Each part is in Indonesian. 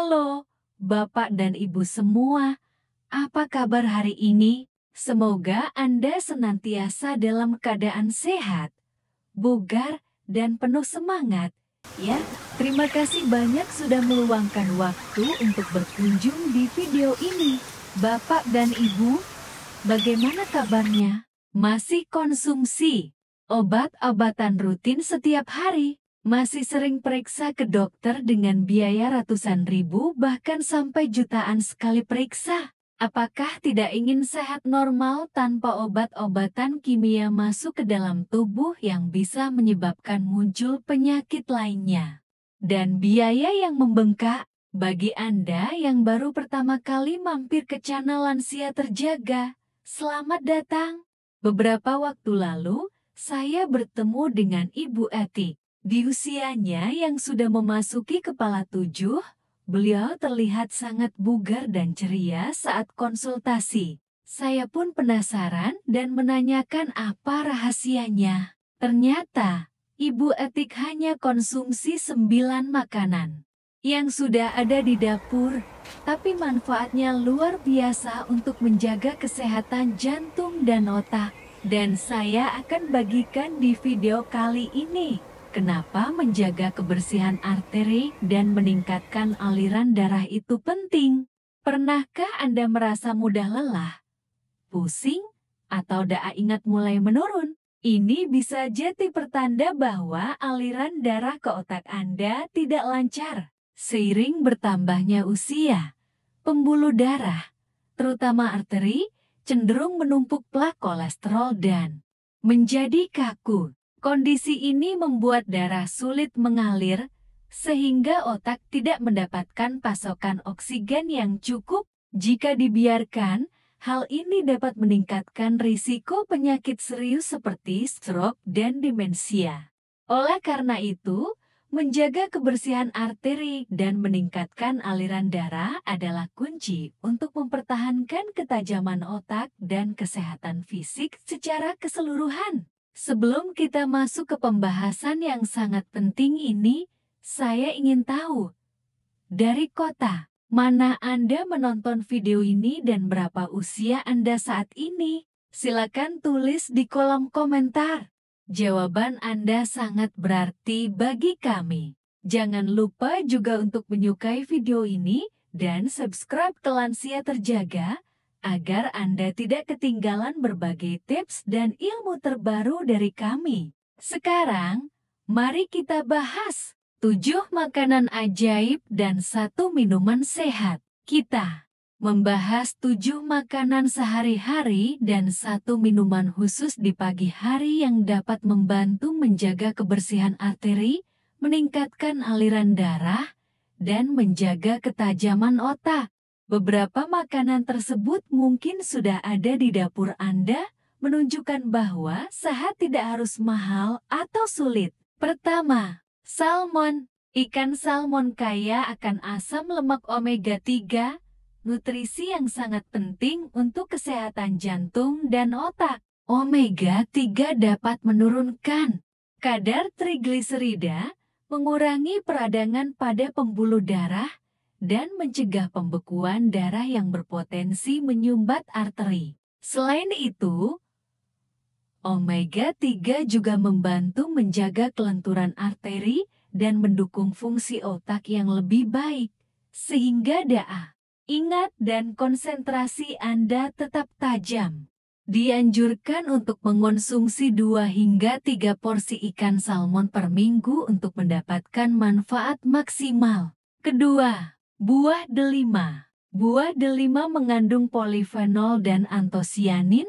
Halo, Bapak dan Ibu semua. Apa kabar hari ini? Semoga Anda senantiasa dalam keadaan sehat, bugar, dan penuh semangat. Ya, terima kasih banyak sudah meluangkan waktu untuk berkunjung di video ini. Bapak dan Ibu, bagaimana kabarnya? Masih konsumsi obat-obatan rutin setiap hari? Masih sering periksa ke dokter dengan biaya ratusan ribu bahkan sampai jutaan sekali periksa? Apakah tidak ingin sehat normal tanpa obat-obatan kimia masuk ke dalam tubuh yang bisa menyebabkan muncul penyakit lainnya? Dan biaya yang membengkak? Bagi Anda yang baru pertama kali mampir ke channel Lansia Terjaga, selamat datang. Beberapa waktu lalu, saya bertemu dengan Ibu Etik. Di usianya yang sudah memasuki kepala 7, beliau terlihat sangat bugar dan ceria saat konsultasi. Saya pun penasaran dan menanyakan apa rahasianya. Ternyata, Ibu Etik hanya konsumsi 9 makanan yang sudah ada di dapur, tapi manfaatnya luar biasa untuk menjaga kesehatan jantung dan otak. Dan saya akan bagikan di video kali ini. Kenapa menjaga kebersihan arteri dan meningkatkan aliran darah itu penting? Pernahkah Anda merasa mudah lelah, pusing, atau daya ingat mulai menurun? Ini bisa jadi pertanda bahwa aliran darah ke otak Anda tidak lancar. Seiring bertambahnya usia, pembuluh darah, terutama arteri, cenderung menumpuk plak kolesterol dan menjadi kaku. Kondisi ini membuat darah sulit mengalir, sehingga otak tidak mendapatkan pasokan oksigen yang cukup. Jika dibiarkan, hal ini dapat meningkatkan risiko penyakit serius seperti stroke dan demensia. Oleh karena itu, menjaga kebersihan arteri dan meningkatkan aliran darah adalah kunci untuk mempertahankan ketajaman otak dan kesehatan fisik secara keseluruhan. Sebelum kita masuk ke pembahasan yang sangat penting ini, saya ingin tahu, dari kota mana Anda menonton video ini dan berapa usia Anda saat ini? Silakan tulis di kolom komentar. Jawaban Anda sangat berarti bagi kami. Jangan lupa juga untuk menyukai video ini dan subscribe ke Lansia Terjaga, agar Anda tidak ketinggalan berbagai tips dan ilmu terbaru dari kami. Sekarang, mari kita bahas 7 makanan ajaib dan 1 minuman sehat. Kita membahas 7 makanan sehari-hari dan 1 minuman khusus di pagi hari yang dapat membantu menjaga kebersihan arteri, meningkatkan aliran darah, dan menjaga ketajaman otak. Beberapa makanan tersebut mungkin sudah ada di dapur Anda, menunjukkan bahwa sehat tidak harus mahal atau sulit. Pertama, salmon. Ikan salmon kaya akan asam lemak omega 3, nutrisi yang sangat penting untuk kesehatan jantung dan otak. Omega 3 dapat menurunkan kadar trigliserida, mengurangi peradangan pada pembuluh darah, dan mencegah pembekuan darah yang berpotensi menyumbat arteri. Selain itu, omega 3 juga membantu menjaga kelenturan arteri dan mendukung fungsi otak yang lebih baik, sehingga daya ingat dan konsentrasi Anda tetap tajam. Dianjurkan untuk mengonsumsi 2 hingga 3 porsi ikan salmon per minggu untuk mendapatkan manfaat maksimal. Kedua, buah delima. Buah delima mengandung polifenol dan antosianin,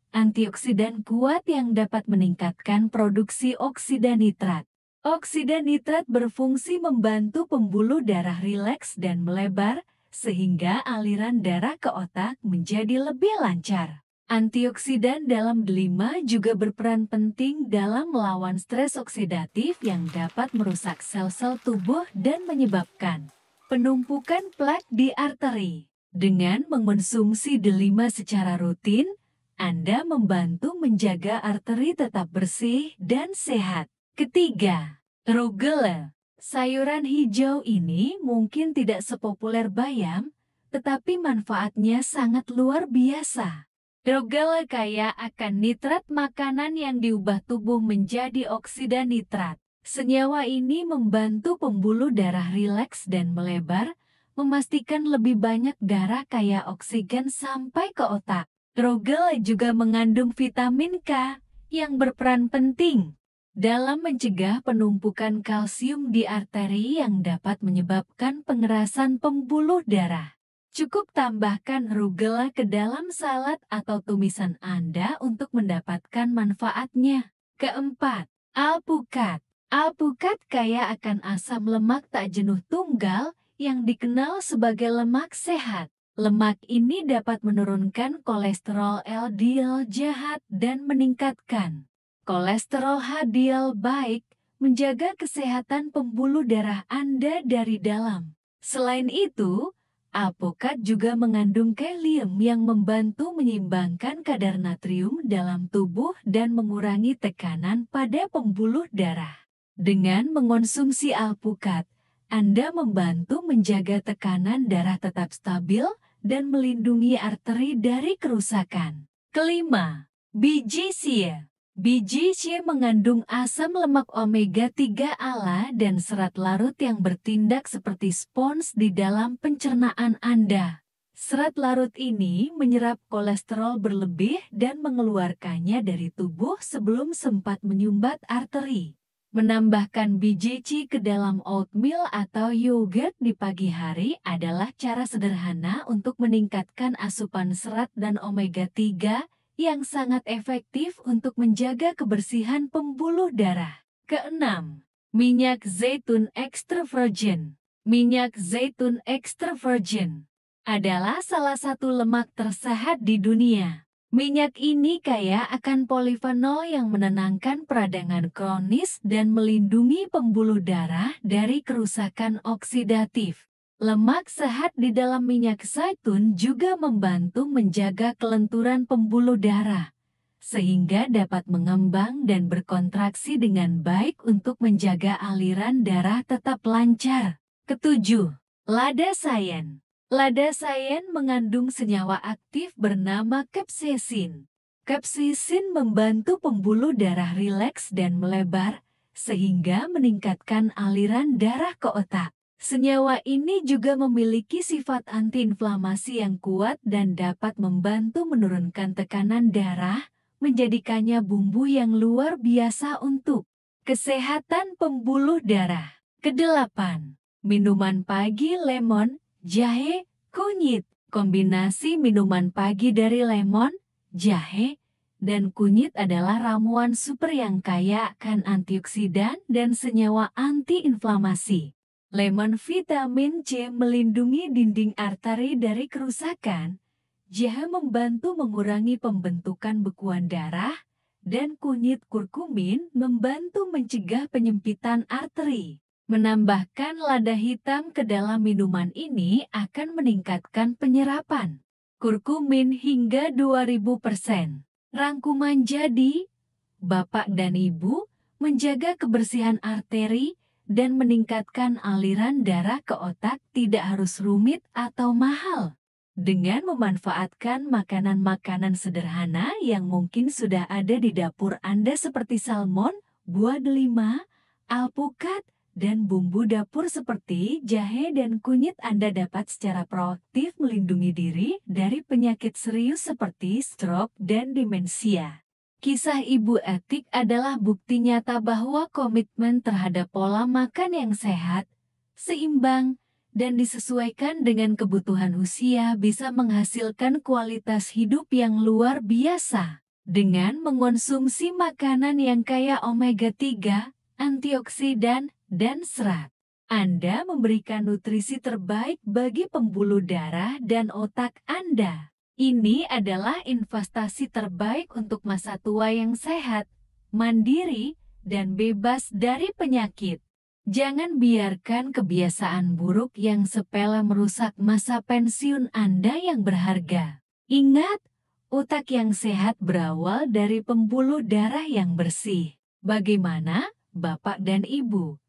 antioksidan kuat yang dapat meningkatkan produksi oksida nitrat. Oksida nitrat berfungsi membantu pembuluh darah rileks dan melebar, sehingga aliran darah ke otak menjadi lebih lancar. Antioksidan dalam delima juga berperan penting dalam melawan stres oksidatif yang dapat merusak sel-sel tubuh dan menyebabkan penumpukan plak di arteri. Dengan mengonsumsi delima secara rutin, Anda membantu menjaga arteri tetap bersih dan sehat. Ketiga, rugele. Sayuran hijau ini mungkin tidak sepopuler bayam, tetapi manfaatnya sangat luar biasa. Rogala kaya akan nitrat makanan yang diubah tubuh menjadi oksida nitrat. Senyawa ini membantu pembuluh darah rileks dan melebar, memastikan lebih banyak darah kaya oksigen sampai ke otak. Rogala juga mengandung vitamin K yang berperan penting dalam mencegah penumpukan kalsium di arteri yang dapat menyebabkan pengerasan pembuluh darah. Cukup tambahkan rugela ke dalam salad atau tumisan Anda untuk mendapatkan manfaatnya. Keempat, alpukat. Alpukat kaya akan asam lemak tak jenuh tunggal yang dikenal sebagai lemak sehat. Lemak ini dapat menurunkan kolesterol LDL jahat dan meningkatkan kolesterol HDL baik, menjaga kesehatan pembuluh darah Anda dari dalam. Selain itu, alpukat juga mengandung kalium yang membantu menyeimbangkan kadar natrium dalam tubuh dan mengurangi tekanan pada pembuluh darah. Dengan mengonsumsi alpukat, Anda membantu menjaga tekanan darah tetap stabil dan melindungi arteri dari kerusakan. Kelima, biji chia. Biji chia mengandung asam lemak omega-3 ALA dan serat larut yang bertindak seperti spons di dalam pencernaan Anda. Serat larut ini menyerap kolesterol berlebih dan mengeluarkannya dari tubuh sebelum sempat menyumbat arteri. Menambahkan biji chia ke dalam oatmeal atau yogurt di pagi hari adalah cara sederhana untuk meningkatkan asupan serat dan omega-3 yang sangat efektif untuk menjaga kebersihan pembuluh darah. Keenam, minyak zaitun extra virgin. Minyak zaitun extra virgin adalah salah satu lemak tersehat di dunia. Minyak ini kaya akan polifenol yang menenangkan peradangan kronis dan melindungi pembuluh darah dari kerusakan oksidatif. Lemak sehat di dalam minyak zaitun juga membantu menjaga kelenturan pembuluh darah, sehingga dapat mengembang dan berkontraksi dengan baik untuk menjaga aliran darah tetap lancar. Ketujuh, lada sayen. Lada sayen mengandung senyawa aktif bernama capsaicin. Capsaicin membantu pembuluh darah rileks dan melebar, sehingga meningkatkan aliran darah ke otak. Senyawa ini juga memiliki sifat antiinflamasi yang kuat dan dapat membantu menurunkan tekanan darah, menjadikannya bumbu yang luar biasa untuk kesehatan pembuluh darah. Kedelapan, minuman pagi lemon, jahe, kunyit. Kombinasi minuman pagi dari lemon, jahe, dan kunyit adalah ramuan super yang kaya akan antioksidan dan senyawa antiinflamasi. Lemon vitamin C melindungi dinding arteri dari kerusakan, jahe membantu mengurangi pembentukan bekuan darah, dan kunyit kurkumin membantu mencegah penyempitan arteri. Menambahkan lada hitam ke dalam minuman ini akan meningkatkan penyerapan kurkumin hingga 2000%. Rangkuman jadi, Bapak dan Ibu, menjaga kebersihan arteri dan meningkatkan aliran darah ke otak tidak harus rumit atau mahal. Dengan memanfaatkan makanan-makanan sederhana yang mungkin sudah ada di dapur Anda seperti salmon, buah delima, alpukat, dan bumbu dapur seperti jahe dan kunyit, Anda dapat secara proaktif melindungi diri dari penyakit serius seperti stroke dan demensia. Kisah Ibu Etik adalah bukti nyata bahwa komitmen terhadap pola makan yang sehat, seimbang, dan disesuaikan dengan kebutuhan usia bisa menghasilkan kualitas hidup yang luar biasa. Dengan mengonsumsi makanan yang kaya omega-3, antioksidan, dan serat, Anda memberikan nutrisi terbaik bagi pembuluh darah dan otak Anda. Ini adalah investasi terbaik untuk masa tua yang sehat, mandiri, dan bebas dari penyakit. Jangan biarkan kebiasaan buruk yang sepele merusak masa pensiun Anda yang berharga. Ingat, otak yang sehat berawal dari pembuluh darah yang bersih. Bagaimana, Bapak dan Ibu?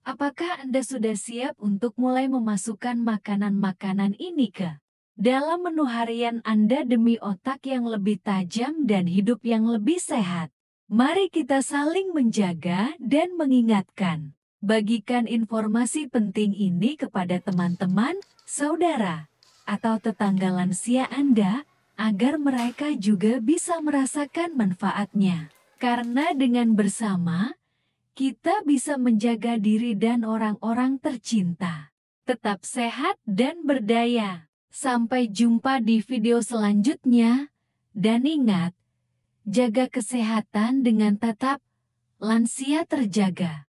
Apakah Anda sudah siap untuk mulai memasukkan makanan-makanan ini ke dalam menu harian Anda demi otak yang lebih tajam dan hidup yang lebih sehat? Mari kita saling menjaga dan mengingatkan. Bagikan informasi penting ini kepada teman-teman, saudara, atau tetangga lansia Anda agar mereka juga bisa merasakan manfaatnya. Karena dengan bersama, kita bisa menjaga diri dan orang-orang tercinta. Tetap sehat dan berdaya. Sampai jumpa di video selanjutnya. Dan ingat, jaga kesehatan dengan tetap lansia terjaga.